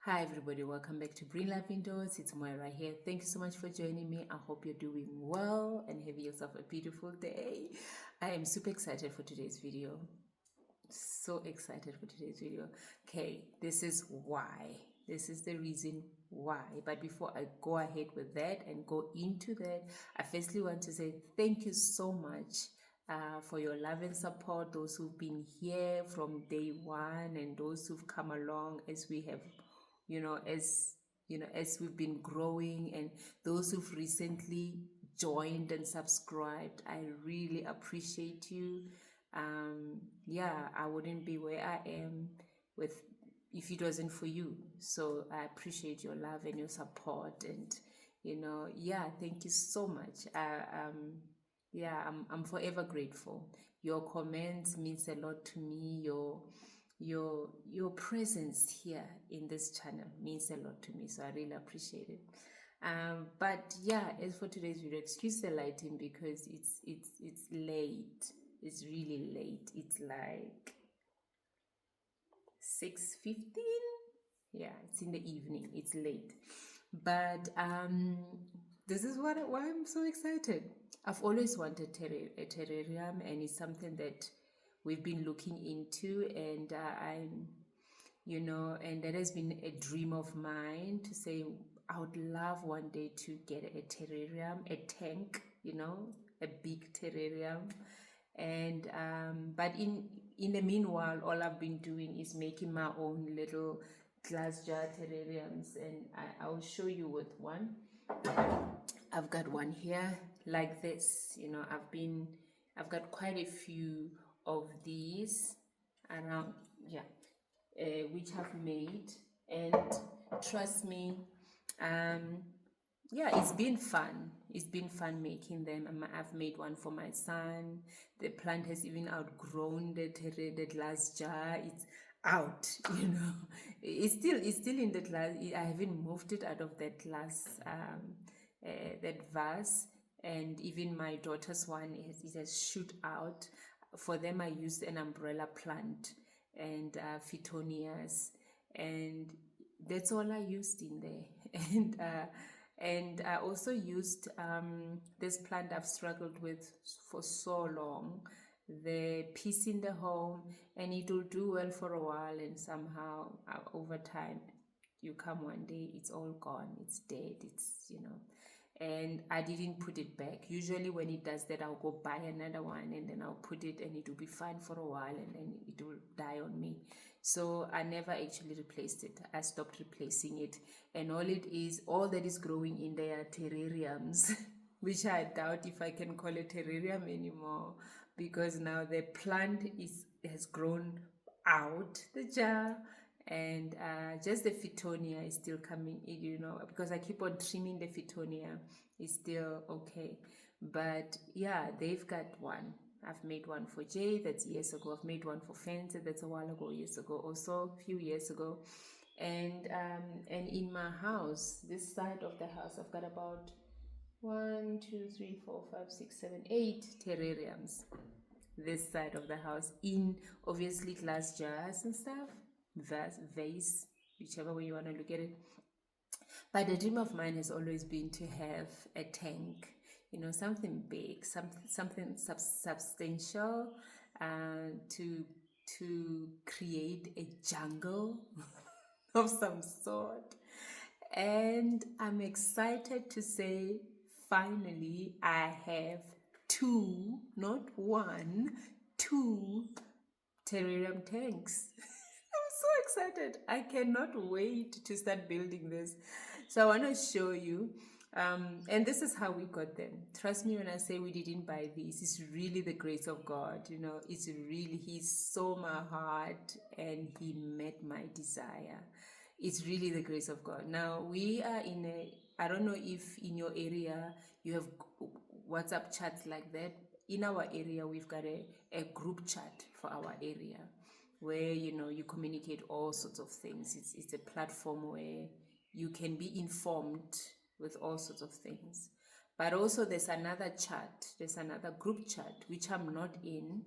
Hi everybody, welcome back to Green Life Indoors. It's Moira here. Thank you so much for joining me. I hope you're doing well and having yourself a beautiful day. I am super excited for today's video. So excited for today's video. Okay, this is why. This is the reason why. But before I go ahead with that and go into that, I firstly want to say thank you so much for your love and support, those who've been here from day one and those who've come along as we have as we've been growing, and those who've recently joined and subscribed. I really appreciate you. I wouldn't be where I am with if it wasn't for you. So I appreciate your love and your support, and thank you so much. I'm forever grateful. Your comments means a lot to me. Your presence here in this channel means a lot to me, so I really appreciate it. But yeah, as for today's video, excuse the lighting because it's late. It's really late. It's like 6:15. Yeah, it's in the evening. It's late, but this is why I'm so excited. I've always wanted a terrarium, and it's something that we've been looking into, and and that has been a dream of mine to say I would love one day to get a terrarium, a tank, a big terrarium. And but in the meanwhile, all I've been doing is making my own little glass jar terrariums, and I'll show you with one. I've got one here like this. I've got quite a few of these around, which I've made, and trust me, it's been fun. It's been fun making them. I've made one for my son. The plant has even outgrown the glass jar. It's out, It's still in the glass. I haven't moved it out of that glass, that vase. And even my daughter's one, it has shoot out. For them, I used an umbrella plant and phytonias, and that's all I used in there. And I also used this plant I've struggled with for so long, the peace in the home, and it will do well for a while, and somehow over time you come one day, it's all gone, it's dead, and I didn't put it back. Usually when it does that, I'll go buy another one and then I'll put it, and it will be fine for a while, and then it will die on me. So I never actually replaced it. I stopped replacing it, and all that is growing in there are terrariums which I doubt if I can call it terrarium anymore, because now the plant has grown out the jar, and just the phytonia is still coming in, because I keep on trimming the phytonia. It's still okay, but yeah, they've got one. I've made one for Jay, that's years ago. I've made one for Fancy, that's a while ago, years ago, also a few years ago. And in my house, this side of the house, I've got about 1, 2, 3, 4, 5, 6, 7, 8 terrariums. This side of the house, in obviously glass jars and stuff, vase, whichever way you want to look at it. But the dream of mine has always been to have a tank, something big, something substantial, to create a jungle of some sort. And I'm excited to say, finally, I have two, not one, two terrarium tanks. So excited. I cannot wait to start building this. So I want to show you, and this is how we got them. Trust me when I say we didn't buy these. It's really the grace of God. It's really, He saw my heart and He met my desire. It's really the grace of God. Now we are I don't know if in your area you have WhatsApp chats like that. In our area, we've got a group chat for our area, where you communicate all sorts of things. It's a platform where you can be informed with all sorts of things. But also there's another group chat which I'm not in,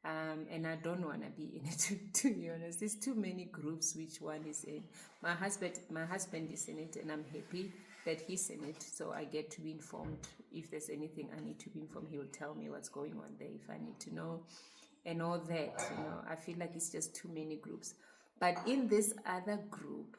And I don't want to be in it, to be honest. There's too many groups which one is in. My husband is in it, and I'm happy that he's in it, so I get to be informed. If there's anything I need to be informed, he will tell me what's going on there if I need to know, and all that. I feel like it's just too many groups. But in this other group,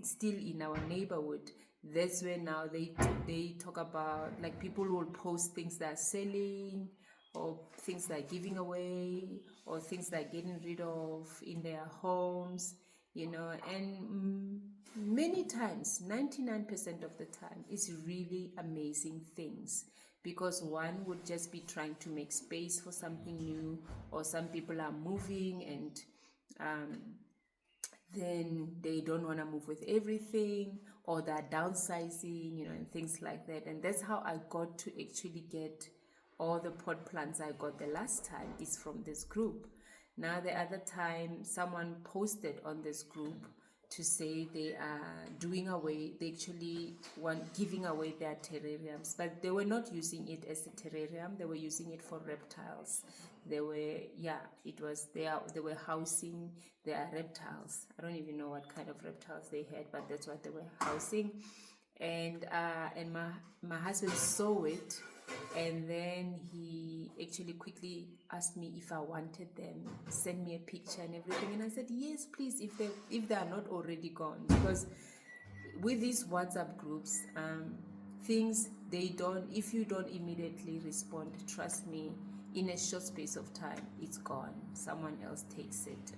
still in our neighborhood, that's where now they talk about, like, people will post things they're selling, or things they're giving away, or things they're getting rid of in their homes, and many times, 99% of the time, it's really amazing things, because one would just be trying to make space for something new, or some people are moving, and then they don't want to move with everything, or they're downsizing, and things like that. And that's how I got to actually get all the pot plants I got the last time is from this group. Now, the other time, someone posted on this group to say they are they actually want giving away their terrariums, but they were not using it as a terrarium, they were using it for reptiles. They were, they were housing their reptiles. I don't even know what kind of reptiles they had, but that's what they were housing. And my husband saw it, and then he actually quickly asked me if I wanted them, send me a picture and everything, and I said yes, please, if they are not already gone. Because with these WhatsApp groups, things, if you don't immediately respond, trust me, in a short space of time, it's gone. Someone else takes it.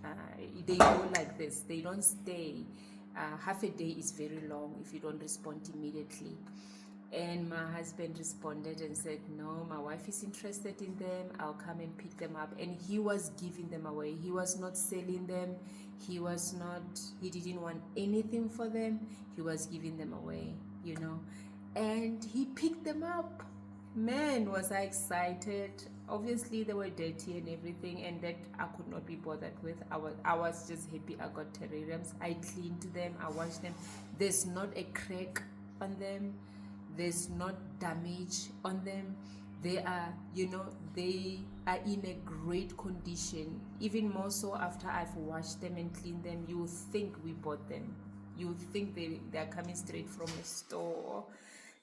They go like this, they don't stay. Half a day is very long if you don't respond immediately. And my husband responded and said, no, my wife is interested in them, I'll come and pick them up. And he was giving them away. He was not selling them. He didn't want anything for them. He was giving them away, and he picked them up. Man, was I excited. Obviously they were dirty and everything, and that I could not be bothered with. I was just happy I got terrariums. I cleaned them, I washed them. There's not a crack on them, there's not damage on them. They are they are in a great condition, even more so after I've washed them and cleaned them. You think we bought them, you think they're coming straight from a store.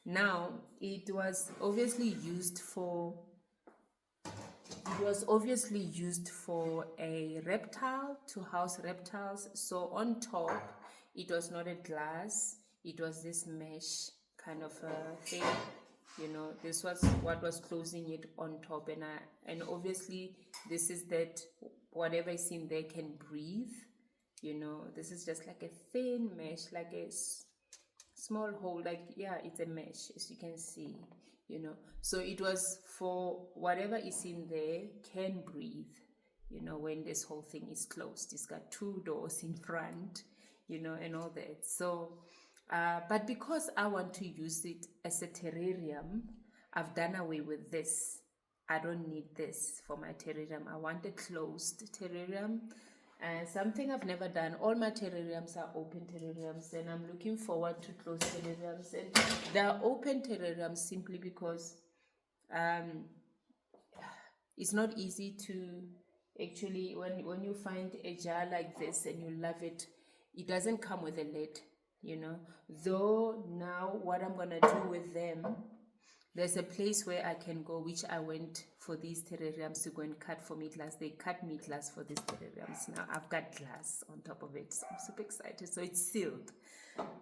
Now, it was obviously used for a reptile, to house reptiles. So on top, it was not a glass, it was this mesh kind of a thing. This was what was closing it on top, and obviously this is that whatever is in there can breathe. This is just like a thin mesh, like a small hole, it's a mesh, as you can see. So it was for whatever is in there can breathe, when this whole thing is closed. It's got 2 doors in front, and all that. So but because I want to use it as a terrarium, I've done away with this. I don't need this for my terrarium. I want a closed terrarium. And something I've never done. All my terrariums are open terrariums, and I'm looking forward to closed terrariums. And they are open terrariums simply because it's not easy to actually, when you find a jar like this and you love it, it doesn't come with a lid, though. Now what I'm gonna do with them, there's a place where I can go, which I went for these terrariums to go and cut for meat glass. They cut meat glass for these terrariums. Now I've got glass on top of it, so I'm super excited. So it's sealed.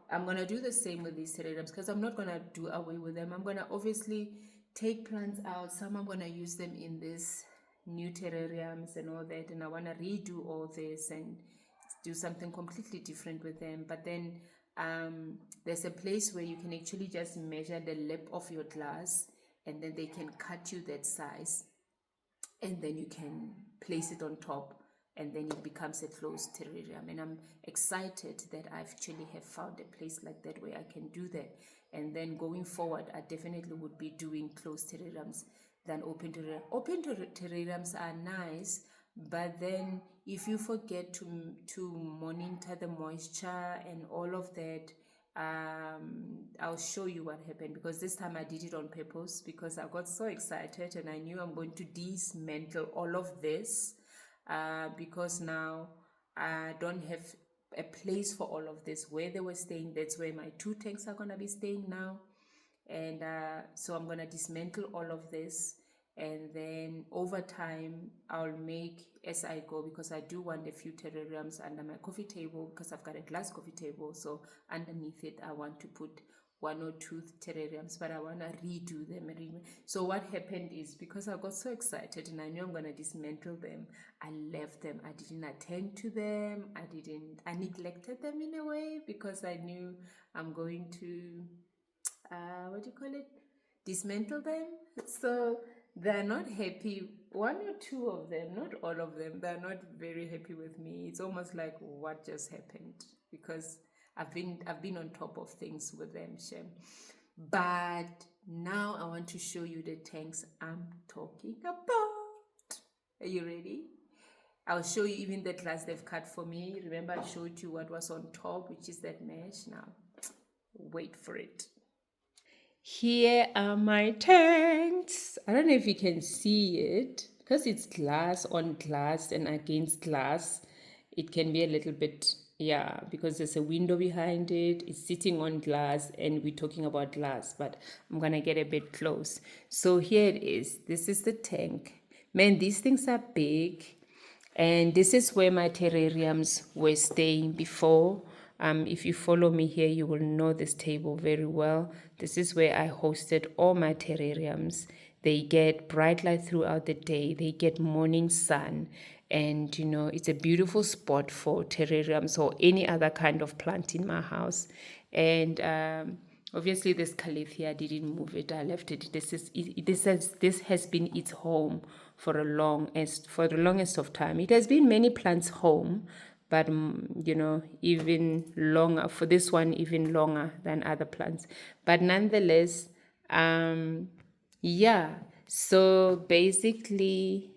I'm gonna do the same with these terrariums, because I'm not gonna do away with them. I'm gonna obviously take plants out. Some I'm gonna use them in this new terrariums and all that, and I want to redo all this and do something completely different with them. But then there's a place where you can actually just measure the lip of your glass, and then they can cut you that size, and then you can place it on top, and then it becomes a closed terrarium. And I'm excited that I actually have found a place like that where I can do that. And then going forward, I definitely would be doing closed terrariums than open terrariums. Open terrariums are nice, but then if you forget to monitor the moisture and all of that, I'll show you what happened, because this time I did it on purpose, because I got so excited and I knew I'm going to dismantle all of this, because now I don't have a place for all of this. Where they were staying, that's where my 2 tanks are going to be staying now. And so I'm going to dismantle all of this, and then over time I'll make as I go, because I do want a few terrariums under my coffee table, because I've got a glass coffee table. So underneath it I want to put 1 or 2 terrariums, but I want to redo them. So what happened is, because I got so excited and I knew I'm going to dismantle them, I left them. I didn't attend to them. I neglected them in a way, because I knew I'm going to what do you call it, dismantle them. So they're not happy. 1 or 2 of them, not all of them, they're not very happy with me. It's almost like, what just happened, because I've been on top of things with them, Shem. But now I want to show you the tanks I'm talking about. Are you ready? I'll show you even the glass they've cut for me. Remember, I showed you what was on top, which is that mesh. Now wait for it. Here are my tanks. I don't know if you can see it, because it's glass on glass and against glass. It can be a little bit, yeah, because there's a window behind it. It's sitting on glass and we're talking about glass, but I'm going to get a bit close. So here it is. This is the tank. Man, these things are big. And this is where my terrariums were staying before. If you follow me here, you will know this table very well. This is where I hosted all my terrariums. They get bright light throughout the day. They get morning sun. And, you know, it's a beautiful spot for terrariums or any other kind of plant in my house. And obviously, this calathea, I didn't move it. I left it. This has been its home for the longest of time. It has been many plants' home, but you know, even longer for this one, even longer than other plants. But nonetheless, yeah. So basically,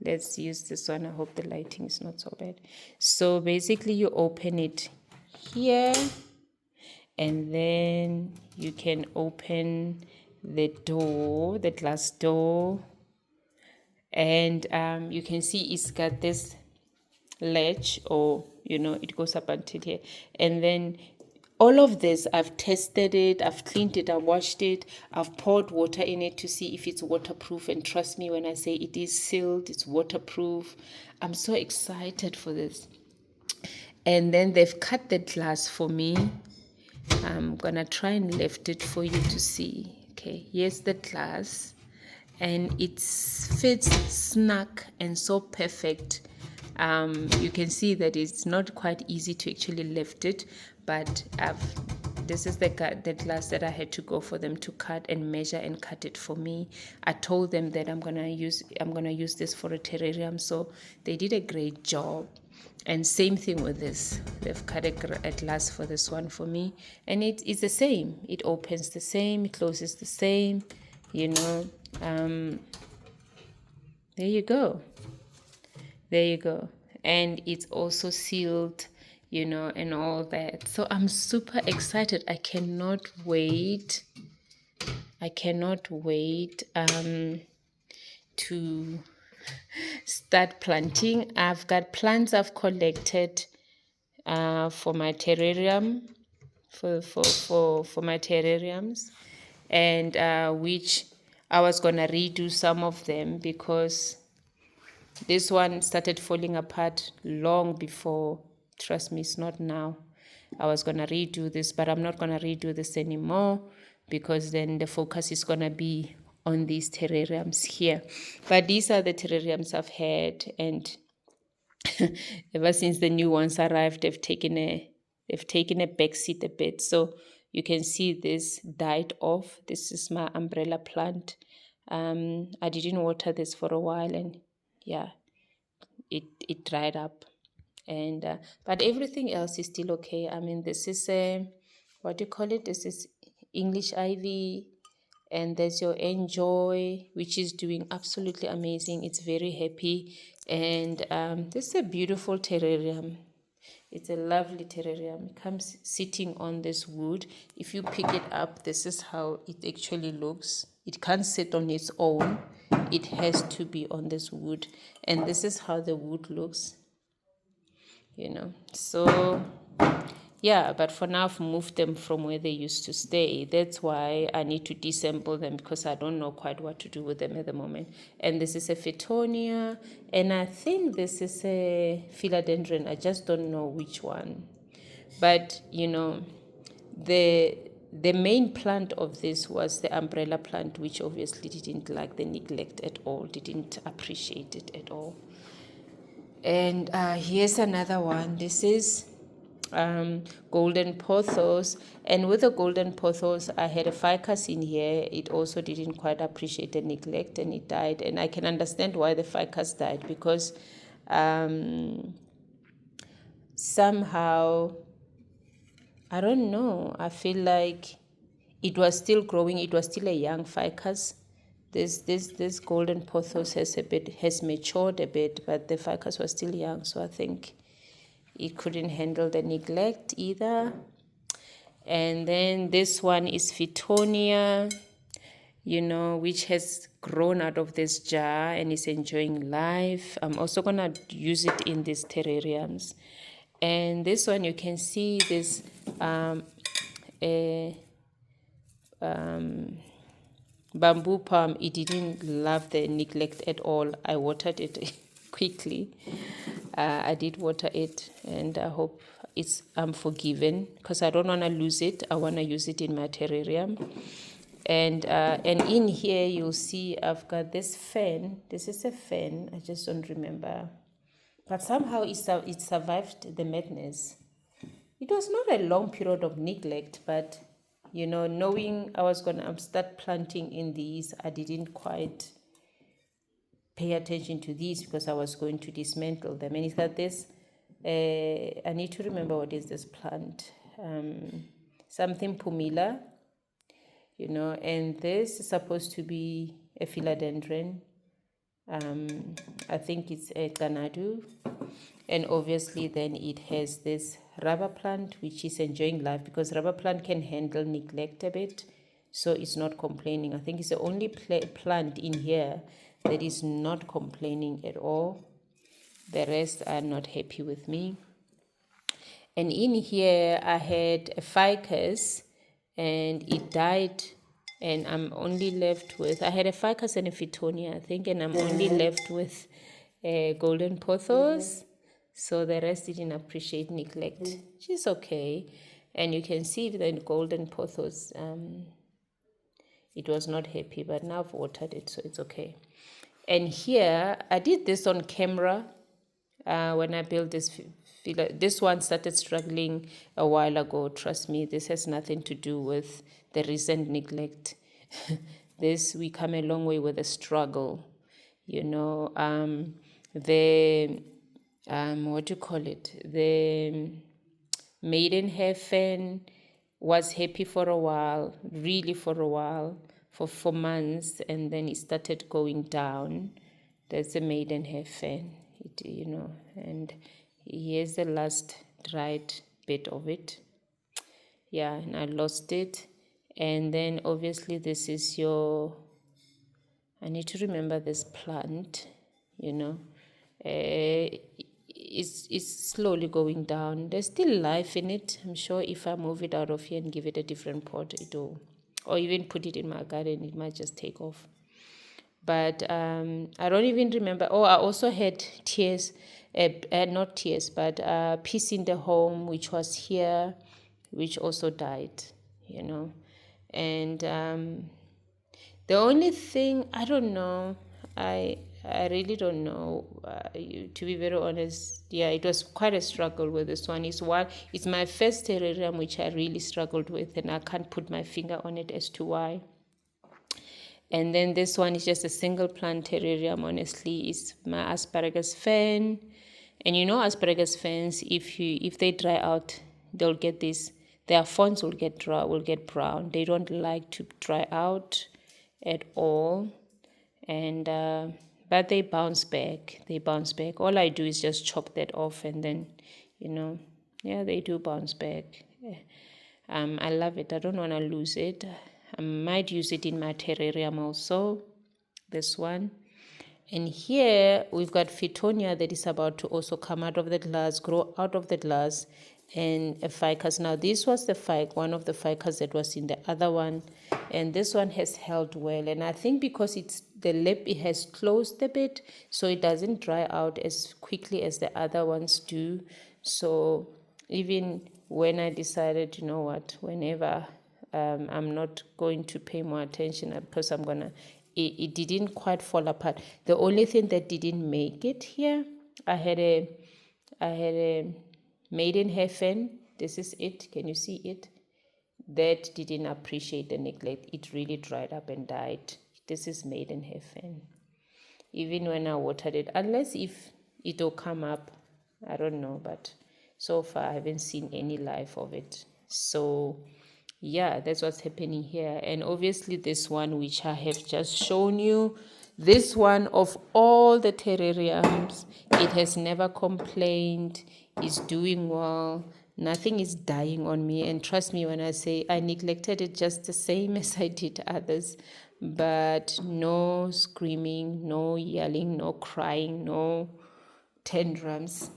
let's use this one. I hope the lighting is not so bad. So basically, you open it here, and then you can open the door, the glass door, and you can see it's got this ledge, or you know, it goes up until here. And then all of this, I've tested it, I've cleaned it, I've washed it, I've poured water in it to see if it's waterproof. And trust me when I say it is sealed, it's waterproof. I'm so excited for this. And then they've cut the glass for me. I'm gonna try and lift it for you to see. Okay, here's the glass, and it fits snug and so perfect. You can see that it's not quite easy to actually lift it, but this is the glass that I had to go for them to cut and measure and cut it for me. I told them that I'm gonna use this for a terrarium, so they did a great job. And same thing with this. They've cut a glass for this one for me, and it's the same. It opens the same, it closes the same, you know. There you go. There you go. And it's also sealed, you know, and all that. So I'm super excited. I cannot wait. To start planting. I've got plants I've collected for my terrarium, for my terrariums, and which I was gonna redo some of them, because this one started falling apart long before. Trust me, it's not now. I was gonna redo this, but I'm not gonna redo this anymore, because then the focus is gonna be on these terrariums here. But these are the terrariums I've had, and ever since the new ones arrived, they've taken a back seat a bit. So you can see this died off. This is my umbrella plant. I didn't water this for a while, and yeah, it dried up. And but everything else is still okay. I mean, this is a, what do you call it? This is English ivy, and there's your Enjoy, which is doing absolutely amazing. It's very happy, and this is a beautiful terrarium. It's a lovely terrarium. It comes sitting on this wood. If you pick it up, this is how it actually looks. It can't sit on its own. It has to be on this wood. And this is how the wood looks, So, yeah, but for now I've moved them from where they used to stay. That's why I need to disassemble them, because I don't know quite what to do with them at the moment. And this is a Fittonia, and I think this is a philodendron. I just don't know which one. But, the main plant of this was the umbrella plant, which obviously didn't like the neglect at all, didn't appreciate it at all. And here's another one. This is golden pothos, and with the golden pothos I had a ficus in here. It also didn't quite appreciate the neglect, and it died. And I can understand why the ficus died, because somehow, I don't know, I feel like it was still growing. It was still a young ficus. This golden pothos has matured a bit, but the ficus was still young, so I think it couldn't handle the neglect either. And then this one is Fittonia, which has grown out of this jar and is enjoying life. I'm also gonna use it in these terrariums. And this one, you can see this bamboo palm. It didn't love the neglect at all. I watered it quickly. I did water it, and I hope I'm forgiven, because I don't want to lose it. I want to use it in my terrarium. And in here you'll see I've got this fan. This is a fan. I just don't remember, but somehow it survived the madness. It was not a long period of neglect, but knowing I was gonna start planting in these, I didn't quite pay attention to these, because I was going to dismantle them. And it's got this, I need to remember what is this plant, something pumila, and this is supposed to be a philodendron. I think it's a Ganadu. And obviously then it has this rubber plant, which is enjoying life, because rubber plant can handle neglect a bit, so it's not complaining. I think it's the only plant in here that is not complaining at all. The rest are not happy with me. And in here I had a ficus, and it died, and I'm only left with, I had a ficus and a Fittonia, I think, and I'm only left with a golden pothos. So the rest didn't appreciate neglect, which is okay. And you can see the golden pothos, it was not happy, but now I've watered it, so it's okay. And here, I did this on camera when I built this. This one started struggling a while ago. Trust me, this has nothing to do with the recent neglect. We come a long way with the struggle. What do you call it? The maidenhair fan was happy for a while, really for a while, for 4 months, and then it started going down. That's the maidenhair fan, and here's the last dried bit of it. Yeah, and I lost it. And then obviously this is I need to remember this plant, it's slowly going down. There's still life in it. I'm sure if I move it out of here and give it a different pot, or even put it in my garden, it might just take off. But I don't even remember. Oh, I also had tears, not tears, but peace in the home, which was here, which also died, And the only thing, I don't know, I really don't know, to be very honest. Yeah, it was quite a struggle with this one. It's my first terrarium which I really struggled with, and I can't put my finger on it as to why. And then this one is just a single plant terrarium. Honestly, it's my asparagus fan. And asparagus fans, if they dry out, they'll get this. Their fronds will get dry, will get brown. They don't like to dry out at all. And but they bounce back. All I do is just chop that off, and then Yeah, they do bounce back. I love it. I don't want to lose it. I might use it in my terrarium also. This one. And here we've got Fittonia that is about to also come out of the glass, grow out of the glass, and a ficus. Now this was the one of the ficus that was in the other one, and this one has held well. And I think because it's the lip, it has closed a bit, so it doesn't dry out as quickly as the other ones do. So even when I decided, you know what, whenever I'm not going to pay more attention because I'm gonna. It didn't quite fall apart. The only thing that didn't make it here, I had a maiden hair fan. This is it. Can you see it? That didn't appreciate the neglect. It really dried up and died. This is maiden hair fan. Even when I watered it, unless if it'll come up, I don't know, but so far I haven't seen any life of it. So yeah, that's what's happening here. And obviously this one which I have just shown you, this one of all the terrariums, it has never complained, is doing well, nothing is dying on me. And trust me when I say I neglected it just the same as I did others, but no screaming, no yelling, no crying, no tantrums.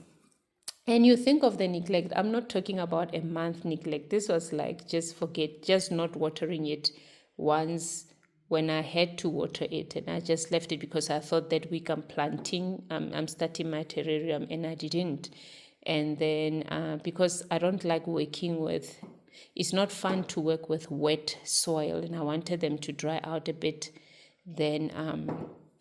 And you think of the neglect, I'm not talking about a month neglect. This was like just forget, just not watering it once when I had to water it. And I just left it because I thought that week I'm planting, I'm starting my terrarium, and I didn't. And then because I don't like working with, it's not fun to work with wet soil, and I wanted them to dry out a bit. Then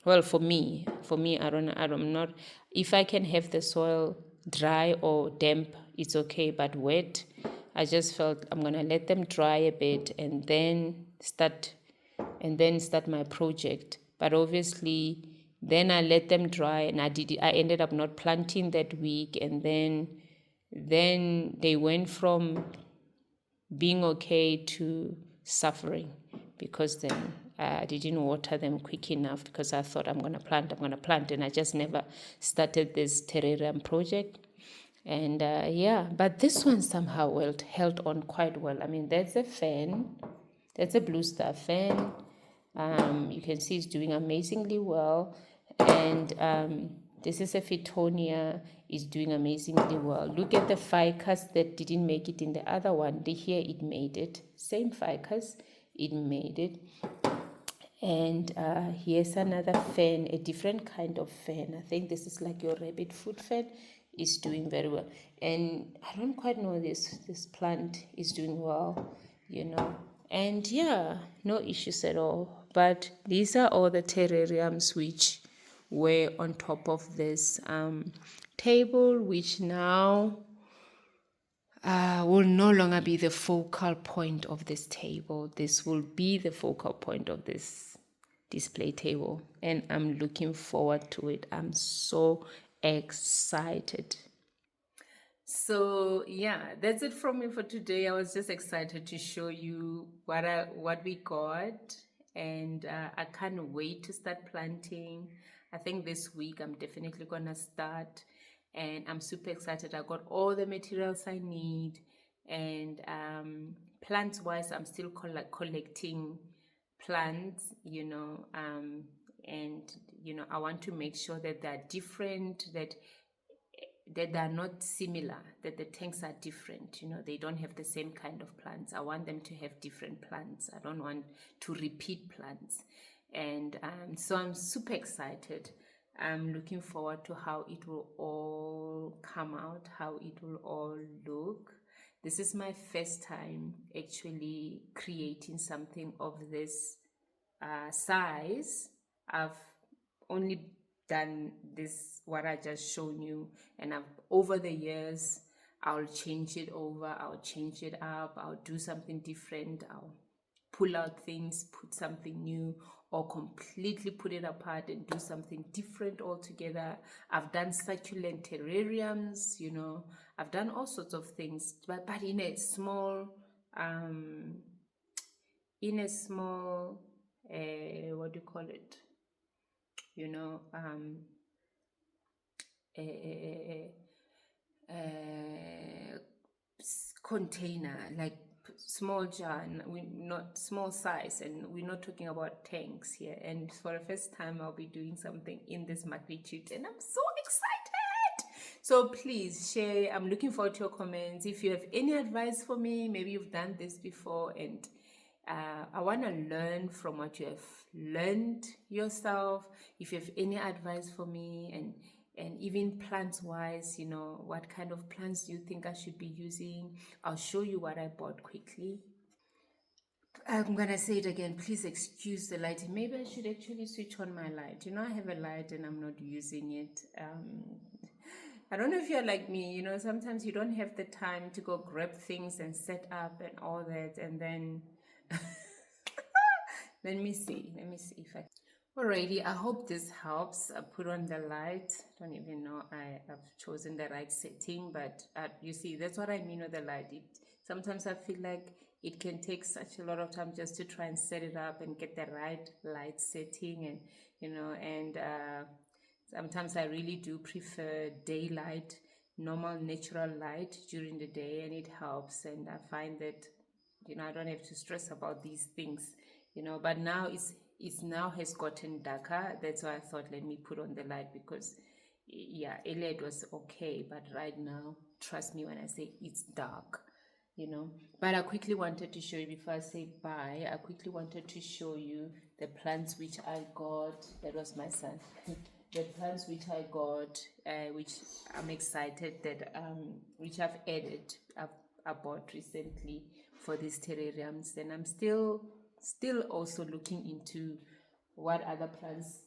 well, for me I'm not, if I can have the soil dry or damp, it's okay, but wet, I just felt I'm gonna let them dry a bit and then start my project. But obviously then I let them dry, and I ended up not planting that week, and then they went from being okay to suffering, because then I didn't water them quick enough, because I thought I'm going to plant, and I just never started this terrarium project. And yeah, but this one somehow held on quite well. I mean, that's a fan, that's a blue star fan. You can see it's doing amazingly well. And this is a Fittonia, is doing amazingly well. Look at the ficus that didn't make it in the other one. Here it made it. Same ficus, it made it. And here's another fan, a different kind of fan. I think this is like your rabbit foot fan. Is doing very well. And I don't quite know this plant is doing well, you know. And yeah, no issues at all. But these are all the terrariums which were on top of this table, which now will no longer be the focal point of this table. This will be the focal point of this display table, and I'm looking forward to it. I'm so excited. So yeah, that's it from me for today. I was just excited to show you what we got, and I can't wait to start planting. I think this week I'm definitely gonna start, and I'm super excited. I got all the materials I need, and plants wise, I'm still collecting plants, and I want to make sure that they're different, that they're not similar, that the tanks are different. They don't have the same kind of plants. I want them to have different plants. I don't want to repeat plants. And so I'm super excited. I'm looking forward to how it will all come out, how it will all look. This is my first time actually creating something of this size. I've only done this, what I just shown you, and over the years I'll change it over, I'll change it up, I'll do something different, I'll pull out things, put something new, or completely put it apart and do something different altogether. I've done succulent terrariums, I've done all sorts of things, but in a small what do you call it, you know a container, like small jar, we not small size, and we're not talking about tanks here. And for the first time, I'll be doing something in this magnitude, and I'm so excited. So please share. I'm looking forward to your comments. If you have any advice for me, maybe you've done this before, and I want to learn from what you have learned yourself. If you have any advice for me, and even plants wise, you know, what kind of plants do you think I should be using? I'll show you what I bought quickly. I'm gonna say it again, please excuse the lighting. Maybe I should actually switch on my light. You know, I have a light and I'm not using it. I don't know if you're like me, you know, sometimes you don't have the time to go grab things and set up and all that, and then let me see if I. Alrighty, I hope this helps. I put on the light. Don't even know I have chosen the right setting, but you see, that's what I mean with the light. Sometimes I feel like it can take such a lot of time just to try and set it up and get the right light setting, and you know, and sometimes I really do prefer daylight, normal natural light during the day, and it helps. And I find that, you know, I don't have to stress about these things, you know. But now it's now has gotten darker. That's why I thought, let me put on the light, because yeah, earlier it was okay, but right now, trust me when I say it's dark, you know. But I quickly wanted to show you, before I say bye, I quickly wanted to show you the plants which I got. That was my son. The plants which I got, which I'm excited that which I've added, I bought recently for these terrariums. And I'm still also looking into what other plants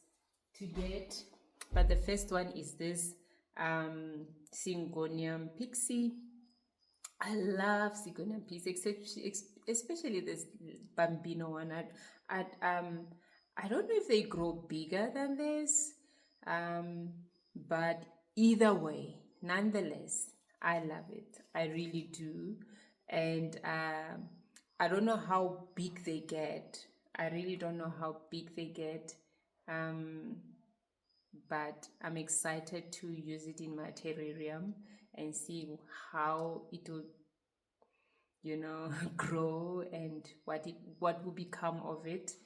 to get. But the first one is this Syngonium pixie. I love Syngonium pixie, especially this Bambino one. I don't know if they grow bigger than this, but either way, nonetheless, I love it. I really do. And I don't know how big they get. I really don't know how big they get. But I'm excited to use it in my terrarium and see how it will, you know, grow, and what will become of it.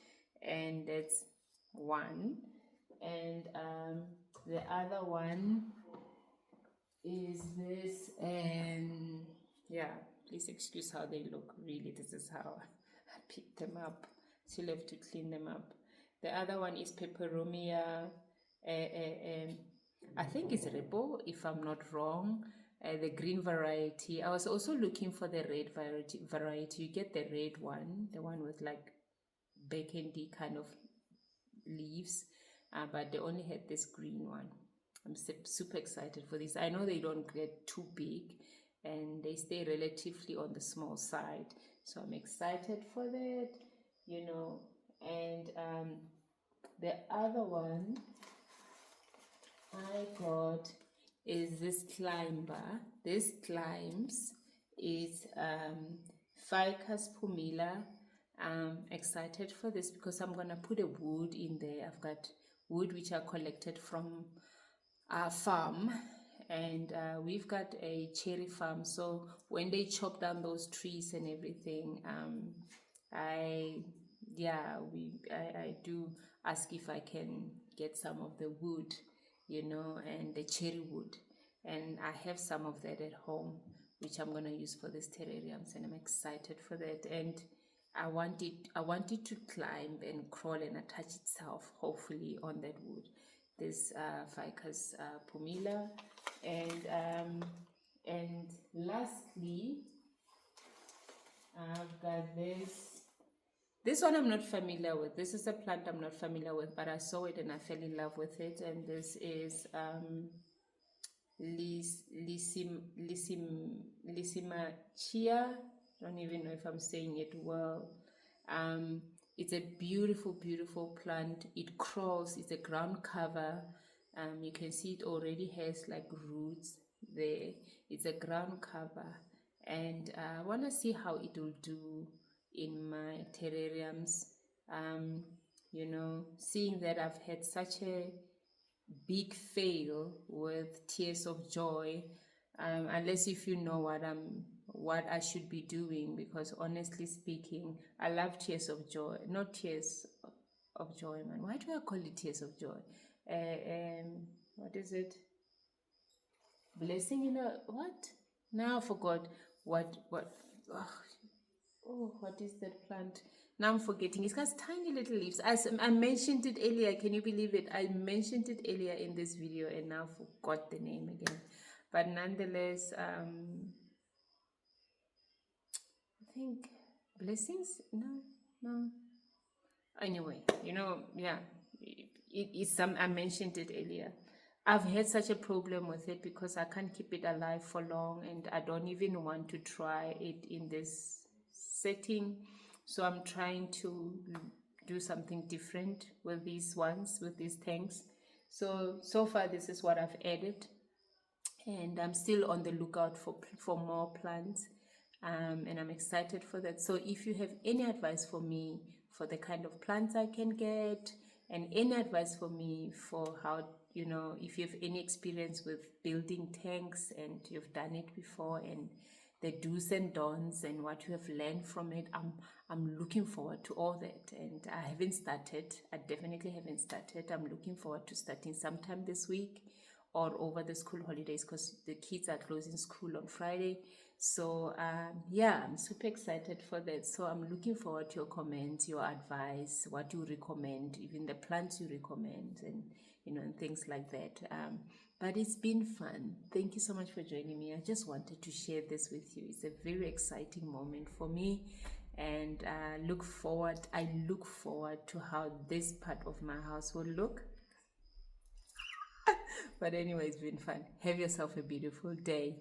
And that's one. And the other one is this, and yeah, please excuse how they look. Really, this is how I picked them up. Still have to clean them up. The other one is Peperomia. I think it's Repo, if I'm not wrong. The green variety. I was also looking for the red variety. You get the red one, the one with like burgundy kind of leaves, but they only had this green one. I'm super excited for this. I know they don't get too big, and they stay relatively on the small side, so I'm excited for that, you know. And the other one I got is this climber. This climbs is Ficus pumila. I'm excited for this because I'm gonna put a wood in there. I've got wood which I collected from our farm, and we've got a cherry farm. So when they chop down those trees and everything, I do ask if I can get some of the wood, you know, and the cherry wood, and I have some of that at home, which I'm gonna use for these terrariums, and I'm excited for that. And I want it to climb and crawl and attach itself, hopefully, on that wood. This Ficus pumila, and lastly, I've got this. This one I'm not familiar with. This is a plant I'm not familiar with, but I saw it and I fell in love with it. And this is Lysimachia. I don't even know if I'm saying it well. It's a beautiful, beautiful plant. It crawls. It's a ground cover. You can see it already has like roots there. It's a ground cover, and I want to see how it will do in my terrariums. You know, seeing that I've had such a big fail with Tears of Joy, unless if you know what I should be doing, because honestly speaking, I love tears of joy, not tears of joy, man. Why do I call it tears of joy? What is it? Blessing in a what? Now I forgot what. What is that plant? Now I'm forgetting. It has tiny little leaves. I mentioned it earlier. Can you believe it? I mentioned it earlier in this video and now forgot the name again. But nonetheless, I think blessings. No. Anyway, yeah, it's some. I mentioned it earlier. I've had such a problem with it because I can't keep it alive for long, and I don't even want to try it in this setting. So I'm trying to do something different with these ones, with these tanks. So far, this is what I've added, and I'm still on the lookout for more plants, and I'm excited for that. So if you have any advice for me for the kind of plants I can get, and any advice for me for how, if you have any experience with building tanks and you've done it before, and the do's and don'ts and what you have learned from it, I'm looking forward to all that. And I haven't started. I definitely haven't started. I'm looking forward to starting sometime this week or over the school holidays, because the kids are closing school on Friday. So yeah, I'm super excited for that. So I'm looking forward to your comments, your advice, what you recommend, even the plants you recommend, and and things like that. But it's been fun. Thank you so much for joining me. I just wanted to share this with you. It's a very exciting moment for me, and I look forward to how this part of my house will look. But anyway, it's been fun. Have yourself a beautiful day.